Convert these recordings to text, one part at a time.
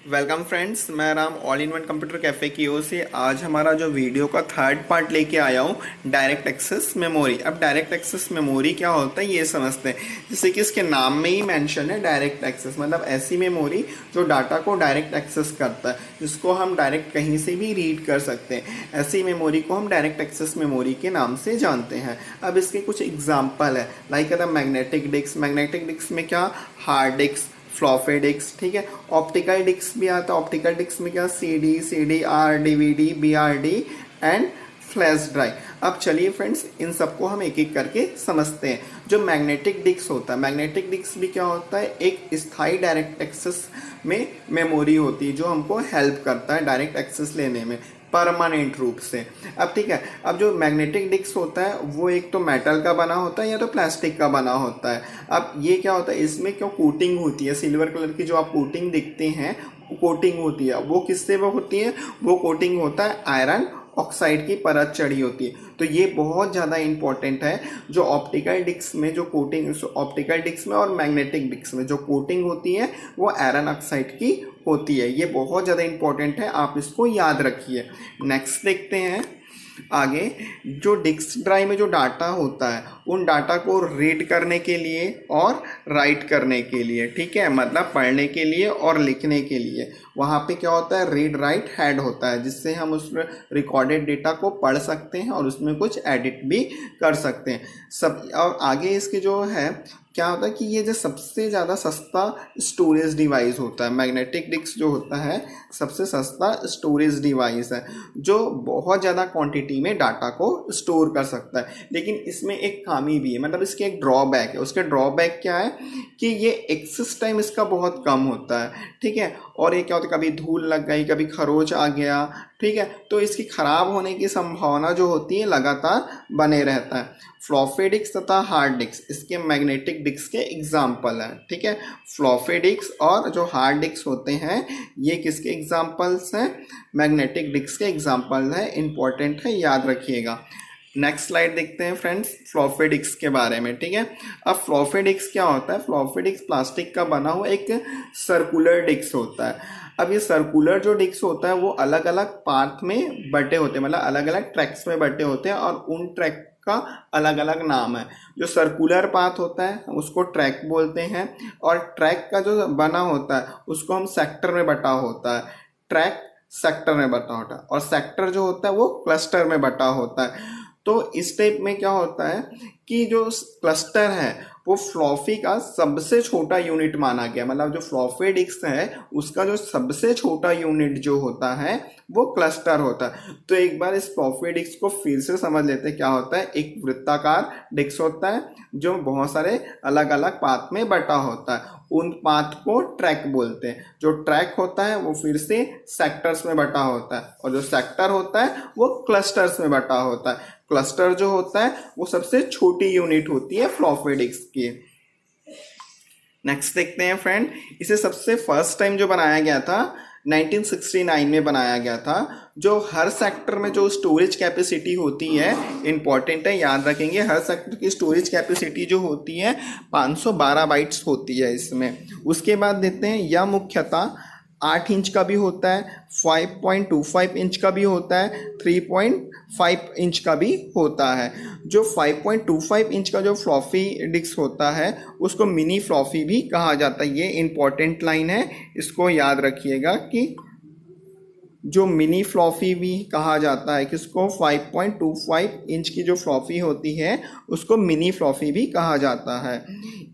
Welcome friends, मैं Ram all in one computer cafe की ओर से आज हमारा जो वीडियो का थर्ड पार्ट लेके आया हूँ डायरेक्ट एक्सेस मेमोरी। अब डायरेक्ट एक्सेस मेमोरी क्या होता है ये समझते हैं। जैसे कि इसके नाम में ही मेंशन है डायरेक्ट एक्सेस, मतलब ऐसी मेमोरी जो डाटा को डायरेक्ट एक्सेस करता है, जिसको हम डायरेक्ट कहीं से भी रीड कर सकते हैं। ऐसी मेमोरी को हम डायरेक्ट एक्सेस मेमोरी के नाम से जानते हैं। अब इसके कुछ एग्जाम्पल है, like the magnetic disk. Magnetic disk में क्या, हार्ड डिस्क, फ्लॉपी डिस्क, ठीक है। ऑप्टिकल डिस्क भी आता है। ऑप्टिकल डिस्क में क्या, C D R, DVD, BRD and flash drive. अब चलिए फ्रेंड्स, इन सबको हम एक एक करके समझते हैं। जो मैग्नेटिक डिस्क होता है, मैग्नेटिक डिस्क भी क्या होता है, एक स्थायी डायरेक्ट एक्सेस में मेमोरी होती है जो हमको हेल्प करता है डायरेक्ट एक्सेस लेने में परमानेंट रूप से। अब ठीक है, अब जो मैग्नेटिक डिस्क होता है वो एक तो मेटल का बना होता है या तो प्लास्टिक का बना होता है। अब ये क्या होता है, इसमें क्यों कोटिंग होती है, सिल्वर कलर की जो आप कोटिंग देखते हैं कोटिंग होती है, वो किससे वो होती है, वो कोटिंग होता है आयरन ऑक्साइड की परत चढ़ी होती है। तो ये बहुत ज़्यादा इंपॉर्टेंट है। जो ऑप्टिकल डिस्क में जो कोटिंग, ऑप्टिकल डिस्क में और मैग्नेटिक डिस्क में जो कोटिंग होती है वो आयरन ऑक्साइड की होती है। ये बहुत ज़्यादा इंपॉर्टेंट है, आप इसको याद रखिए। नेक्स्ट देखते हैं आगे। जो डिस्क ड्राइव में जो डाटा होता है उन डाटा को रीड करने के लिए और राइट करने के लिए, ठीक है, मतलब पढ़ने के लिए और लिखने के लिए वहाँ पे क्या होता है, रीड राइट हेड होता है, जिससे हम उस रिकॉर्डेड डेटा को पढ़ सकते हैं और उसमें कुछ एडिट भी कर सकते हैं सब। और आगे इसके जो है क्या होता है कि ये जो सबसे ज़्यादा सस्ता स्टोरेज डिवाइस होता है, मैग्नेटिक डिस्क जो होता है सबसे सस्ता स्टोरेज डिवाइस है जो बहुत ज़्यादा क्वांटिटी में डाटा को स्टोर कर सकता है। लेकिन इसमें एक खामी भी है, मतलब इसके एक ड्रॉबैक है। उसके ड्रॉबैक क्या है कि ये एक्सेस टाइम इसका बहुत कम होता है, ठीक है। और ये क्या होता है, कभी धूल लग गई, कभी खरोच आ गया, ठीक है, तो इसकी खराब होने की संभावना जो होती है लगातार बने रहता है। फ्लॉपी डिस्क तथा हार्ड डिस्क इसके मैग्नेटिक डिस्क के एग्जाम्पल हैं, ठीक है। फ्लॉपी डिस्क और जो हार्ड डिस्क होते हैं ये किसके एग्जाम्पल्स हैं, मैग्नेटिक डिस्क के एग्जाम्पल है। इंपॉर्टेंट है, याद रखिएगा। नेक्स्ट स्लाइड देखते हैं फ्रेंड्स फ्लॉपी डिस्क के बारे में, ठीक है। अब फ्लॉपी डिस्क क्या होता है, फ्लॉपी डिस्क प्लास्टिक का बना हुआ एक सर्कुलर डिस्क होता है। अब ये सर्कुलर जो डिस्क होता है वो अलग अलग पार्ट में बटे होते हैं, मतलब अलग अलग ट्रैक्स में बटे होते हैं और उन ट्रैक का अलग अलग नाम है। जो सर्कुलर पाथ होता है उसको ट्रैक बोलते हैं और ट्रैक का जो बना होता है उसको हम सेक्टर में बटा होता है। ट्रैक सेक्टर में बटा होता है और सेक्टर जो होता है वो क्लस्टर में बटा होता है। तो इस टाइप में क्या होता है कि जो क्लस्टर है वो फ्लॉपी का सबसे छोटा यूनिट माना गया, मतलब जो फ्लॉपी डिस्क है उसका जो सबसे छोटा यूनिट जो होता है वो क्लस्टर होता है। तो एक बार इस फ्लॉपी डिस्क को फिर से समझ लेते हैं। क्या होता है, एक वृत्ताकार डिस्क होता है जो बहुत सारे अलग अलग पाथ में बटा होता है, उन पाथ को ट्रैक बोलते हैं। जो ट्रैक होता है वो फिर से सेक्टर्स में बटा होता है और जो सेक्टर होता है वो क्लस्टर्स में बटा होता है। क्लस्टर जो होता है वो सबसे छोटी यूनिट होती है फ्लॉपी डिस्क की। नेक्स्ट देखते हैं फ्रेंड, इसे सबसे फर्स्ट टाइम जो बनाया गया था 1969 में बनाया गया था। जो हर सेक्टर में जो स्टोरेज कैपेसिटी होती है, इंपॉर्टेंट है, याद रखेंगे, हर सेक्टर की स्टोरेज कैपेसिटी जो होती है 512 बाइट्स होती है इसमें। उसके बाद देते हैं यह मुख्यतः 8 इंच का भी होता है, 5.25 इंच का भी होता है, 3.5 इंच का भी होता है। जो 5.25 इंच का जो फ्लॉपी डिस्क होता है उसको मिनी फ्लॉपी भी कहा जाता है। ये इंपॉर्टेंट लाइन है, इसको याद रखिएगा कि जो मिनी फ्लॉपी भी कहा जाता है, किसको, 5.25 इंच की जो फ्लॉपी होती है उसको मिनी फ्लॉपी भी कहा जाता है।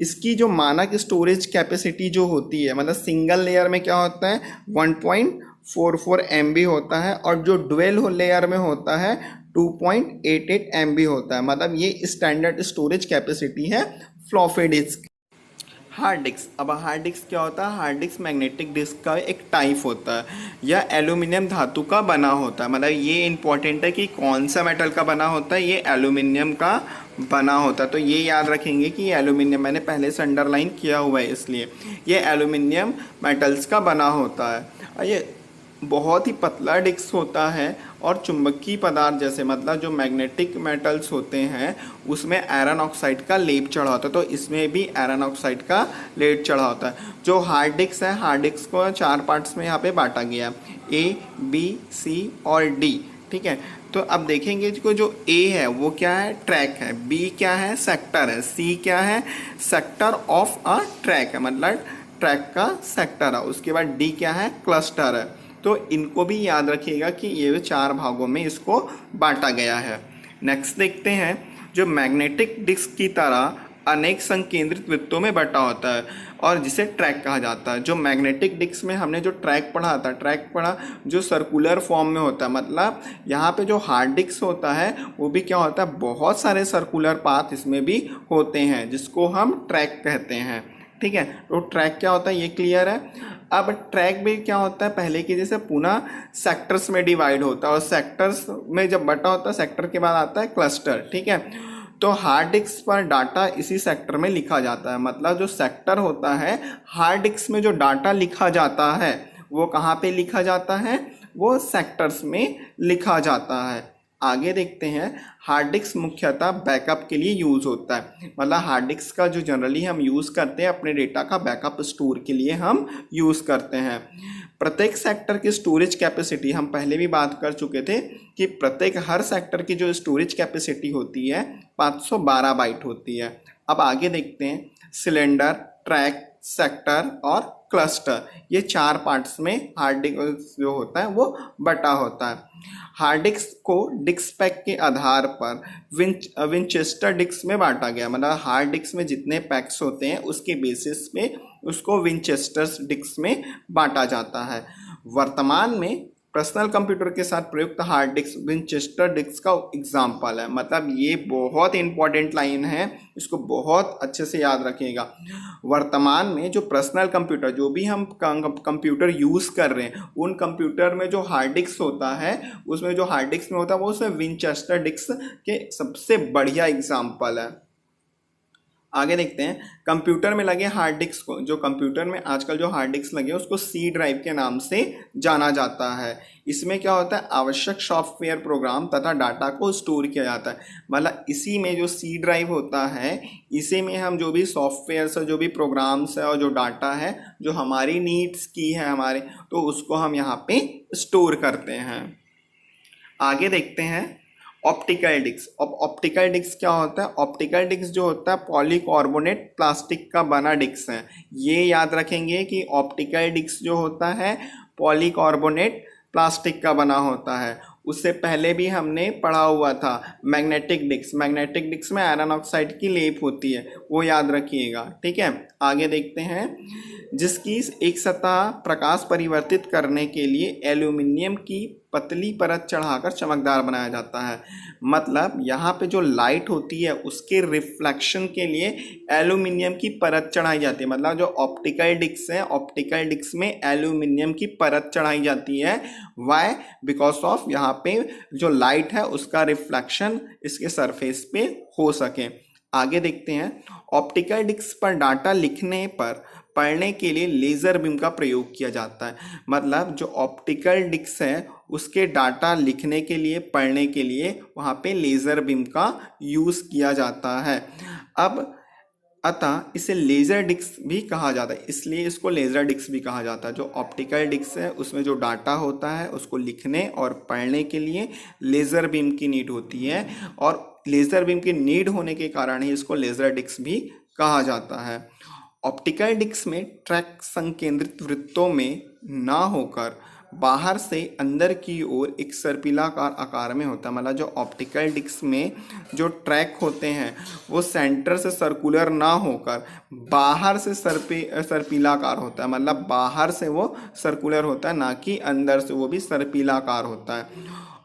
इसकी जो मानक स्टोरेज कैपेसिटी जो होती है, मतलब सिंगल लेयर में क्या होता है 1.44 MB होता है और जो डुअल लेयर में होता है 2.88 MB होता है। मतलब ये स्टैंडर्ड स्टोरेज कैपेसिटी है फ्लॉपी डिस्क। हार्ड डिस्क, अब हार्ड डिस्क क्या होता है, हार्ड डिस्क मैग्नेटिक डिस्क का एक टाइप होता है। यह एल्यूमिनियम धातु का बना होता है, मतलब ये इंपॉर्टेंट है कि कौन सा मेटल का बना होता है, ये एल्यूमिनियम का बना होता है। तो ये याद रखेंगे कि ये एल्यूमिनियम, मैंने पहले से अंडरलाइन किया हुआ है इसलिए ये एल्यूमिनियम मेटल्स का बना होता है। ये बहुत ही पतला डिस्क होता है और चुंबकीय पदार्थ जैसे मतलब जो मैग्नेटिक मेटल्स होते हैं उसमें आयरन ऑक्साइड का लेप चढ़ा होता है, तो इसमें भी आयरन ऑक्साइड का लेप चढ़ा होता है। जो हार्ड डिस्क है, हार्ड डिस्क को 4 पार्ट्स में यहाँ पे बांटा गया, ए, बी, सी और डी। ठीक है, तो अब देखेंगे इसको, जो ए है वो क्या है, ट्रैक है, बी क्या है, सेक्टर है, सी क्या है, सेक्टर ऑफ अ ट्रैक है, मतलब ट्रैक का सेक्टर है, उसके बाद डी क्या है, क्लस्टर है। तो इनको भी याद रखिएगा कि ये 4 भागों में इसको बांटा गया है। नेक्स्ट देखते हैं, जो मैग्नेटिक डिस्क की तरह अनेक संकेंद्रित वृत्तों में बटा होता है और जिसे ट्रैक कहा जाता है। जो मैग्नेटिक डिस्क में हमने जो ट्रैक पढ़ा था, ट्रैक पढ़ा जो सर्कुलर फॉर्म में होता है, मतलब यहाँ पे जो हार्ड डिस्क होता है वो भी क्या होता है, बहुत सारे सर्कुलर पाथ इसमें भी होते हैं जिसको हम ट्रैक कहते हैं। ठीक है, तो ट्रैक क्या होता है ये क्लियर है। अब ट्रैक भी क्या होता है, पहले की जैसे पुनः सेक्टर्स में डिवाइड होता है और सेक्टर्स में जब बटा होता है, सेक्टर के बाद आता है क्लस्टर। ठीक है, तो हार्ड डिस्क पर डाटा इसी सेक्टर में लिखा जाता है, मतलब जो सेक्टर होता है हार्ड डिस्क में जो डाटा लिखा जाता है वो कहाँ पे लिखा जाता है, वो सेक्टर्स में लिखा जाता है। आगे देखते हैं, हार्ड डिस्क मुख्यतः बैकअप के लिए यूज़ होता है, मतलब हार्ड डिस्क का जो जनरली हम यूज़ करते हैं अपने डेटा का बैकअप स्टोर के लिए हम यूज़ करते हैं। प्रत्येक सेक्टर की स्टोरेज कैपेसिटी हम पहले भी बात कर चुके थे कि प्रत्येक हर सेक्टर की जो स्टोरेज कैपेसिटी होती है 512 बाइट होती है। अब आगे देखते हैं, सिलेंडर, ट्रैक, सेक्टर और क्लस्टर, ये 4 पार्ट्स में हार्ड डिस्क जो होता है वो बटा होता है। हार्ड डिस्क को डिस्क पैक के आधार पर विंचेस्टर डिस्क में बांटा गया, मतलब हार्ड डिस्क में जितने पैक्स होते हैं उसके बेसिस पे उसको विंचेस्टर डिस्क में बांटा जाता है। वर्तमान में पर्सनल कंप्यूटर के साथ प्रयुक्त हार्ड डिस्क विंचेस्टर डिस्क का एग्जाम्पल है, मतलब ये बहुत इंपॉर्टेंट लाइन है, इसको बहुत अच्छे से याद रखिएगा। वर्तमान में जो पर्सनल कंप्यूटर, जो भी हम कंप्यूटर यूज़ कर रहे हैं उन कंप्यूटर में जो हार्ड डिस्क होता है, उसमें जो हार्ड डिस्क में होता है वो उसमें विंचेस्टर डिस्क के सबसे बढ़िया एग्जाम्पल है। आगे देखते हैं, कंप्यूटर में लगे हार्ड डिस्क को, जो कंप्यूटर में आजकल जो हार्ड डिस्क लगे उसको सी ड्राइव के नाम से जाना जाता है। इसमें क्या होता है, आवश्यक सॉफ्टवेयर, प्रोग्राम तथा डाटा को स्टोर किया जाता है, मतलब इसी में जो सी ड्राइव होता है इसी में हम जो भी सॉफ्टवेयर है, जो भी प्रोग्राम्स है और जो डाटा है जो हमारी नीड्स की है हमारे, तो उसको हम यहाँ पे स्टोर करते हैं। आगे देखते हैं, ऑप्टिकल डिस्क। अब ऑप्टिकल डिस्क क्या होता है, ऑप्टिकल डिस्क जो होता है पॉलीकार्बोनेट प्लास्टिक का बना डिस्क है। ये याद रखेंगे कि ऑप्टिकल डिस्क जो होता है पॉलीकार्बोनेट प्लास्टिक का बना होता है। उससे पहले भी हमने पढ़ा हुआ था मैग्नेटिक डिस्क, मैग्नेटिक डिस्क में आयरन ऑक्साइड की लेप होती है, वो याद रखिएगा। ठीक है, आगे देखते हैं, जिसकी एक सतह प्रकाश परिवर्तित करने के लिए एल्यूमिनियम की पतली परत चढ़ाकर चमकदार बनाया जाता है, मतलब यहाँ पे जो लाइट होती है उसके रिफ्लेक्शन के लिए एल्यूमिनियम की परत चढ़ाई जाती है, मतलब जो ऑप्टिकल डिस्क है ऑप्टिकल डिस्क में एल्यूमिनियम की परत चढ़ाई जाती है। वाई, बिकॉज ऑफ यहाँ पे जो लाइट है उसका रिफ्लेक्शन इसके सरफेस पे हो सके। आगे देखते हैं, ऑप्टिकल डिस्क पर डाटा लिखने पर पढ़ने के लिए लेज़र बीम का प्रयोग किया जाता है, मतलब जो ऑप्टिकल डिस्क है उसके डाटा लिखने के लिए, पढ़ने के लिए वहाँ पे लेज़र बीम का यूज़ किया जाता है। अब अतः इसे लेज़र डिस्क भी कहा जाता है, इसलिए इसको लेज़र डिस्क भी कहा जाता है। जो ऑप्टिकल डिस्क है उसमें जो डाटा होता है उसको लिखने और पढ़ने के लिए लेज़र बीम की नीड होती है, और लेज़र बीम की नीड होने के कारण ही इसको लेज़र डिस्क भी कहा जाता है। ऑप्टिकल डिस्क में ट्रैक संकेंद्रित वृत्तों में ना होकर बाहर से अंदर की ओर एक सर्पिलाकार आकार में होता है, मतलब जो ऑप्टिकल डिस्क में जो ट्रैक होते हैं वो सेंटर से सर्कुलर ना होकर बाहर से सर्पिलाकार होता है, मतलब बाहर से वो सर्कुलर होता है, ना कि अंदर से वो भी सर्पिलाकार होता है।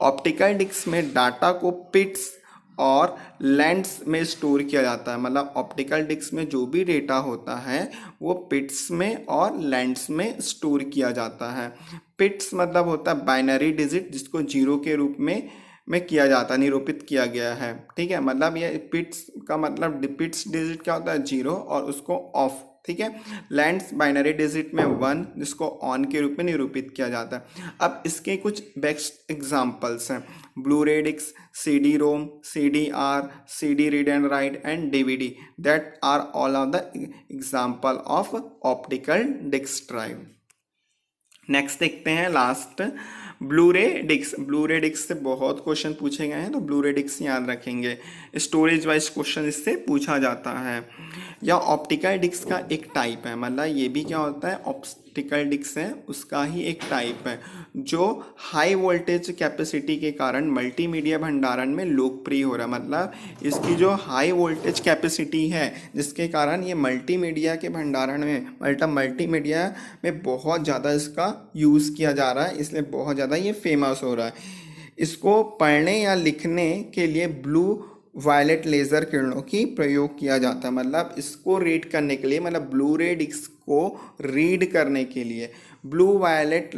ऑप्टिकल डिस्क में डाटा को पिट्स और लैंड्स में स्टोर किया जाता है, मतलब ऑप्टिकल डिस्क में जो भी डेटा होता है वो पिट्स में और लैंड्स में स्टोर किया जाता है। पिट्स मतलब होता है बाइनरी डिजिट, जिसको जीरो के रूप में किया जाता है, निरूपित किया गया है। ठीक है, मतलब ये पिट्स का मतलब पिट्स डिजिट क्या होता है, जीरो, और उसको ऑफ ठीक है। लेंथ बाइनरी डिजिट में 1, जिसको ऑन के रूप में निरूपित किया जाता है। अब इसके कुछ बेस्ट एग्जांपल्स हैं, Blu ray disc, CD ROM, CDR, CD read and write and DVD, that are all of the example of optical disk drive. Next देखते हैं last, Blu ray disc. Blu ray disc से बहुत question पूछे गए हैं, तो blue ray disc याद रखेंगे। स्टोरेज वाइज क्वेश्चन इससे पूछा जाता है। या ऑप्टिकल डिस्क का एक टाइप है, मतलब ये भी क्या होता है, ऑप्टिकल डिस्क है उसका ही एक टाइप है, जो हाई वोल्टेज कैपेसिटी के कारण मल्टीमीडिया भंडारण में लोकप्रिय हो रहा है। मतलब इसकी जो हाई वोल्टेज कैपेसिटी है, जिसके कारण ये मल्टीमीडिया के भंडारण में, मतलब मल्टीमीडिया में बहुत ज़्यादा इसका यूज़ किया जा रहा है, इसलिए बहुत ज़्यादा ये फेमस हो रहा है। इसको पढ़ने या लिखने के लिए ब्लू वायलेट लेज़र किरणों की प्रयोग किया जाता है। मतलब इसको रीड करने के लिए, मतलब ब्लू रे डिस्क को रीड करने के लिए ब्लू वायलेट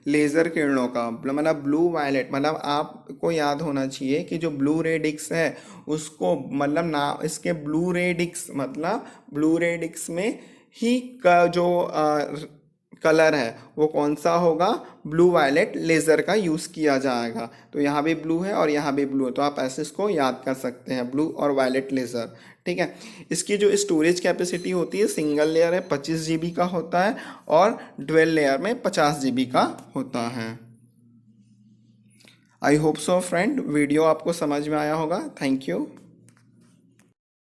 लेज़र किरणों का, मतलब ब्लू वायलेट, मतलब आपको याद होना चाहिए कि जो ब्लू रे डिस्क है उसको, मतलब ना इसके ब्लू रे डिस्क, मतलब ब्लू रे डिस्क में ही का जो कलर है वो कौन सा होगा, ब्लू वायलेट लेज़र का यूज़ किया जाएगा। तो यहाँ भी ब्लू है और यहाँ भी ब्लू है, तो आप ऐसे इसको याद कर सकते हैं, ब्लू और वायलेट लेज़र, ठीक है। इसकी जो स्टोरेज कैपेसिटी होती है, सिंगल लेयर है 25 GB का होता है और डुअल लेयर में 50 GB का होता है। I hope so friend, video आपको समझ में आया होगा। Thank you.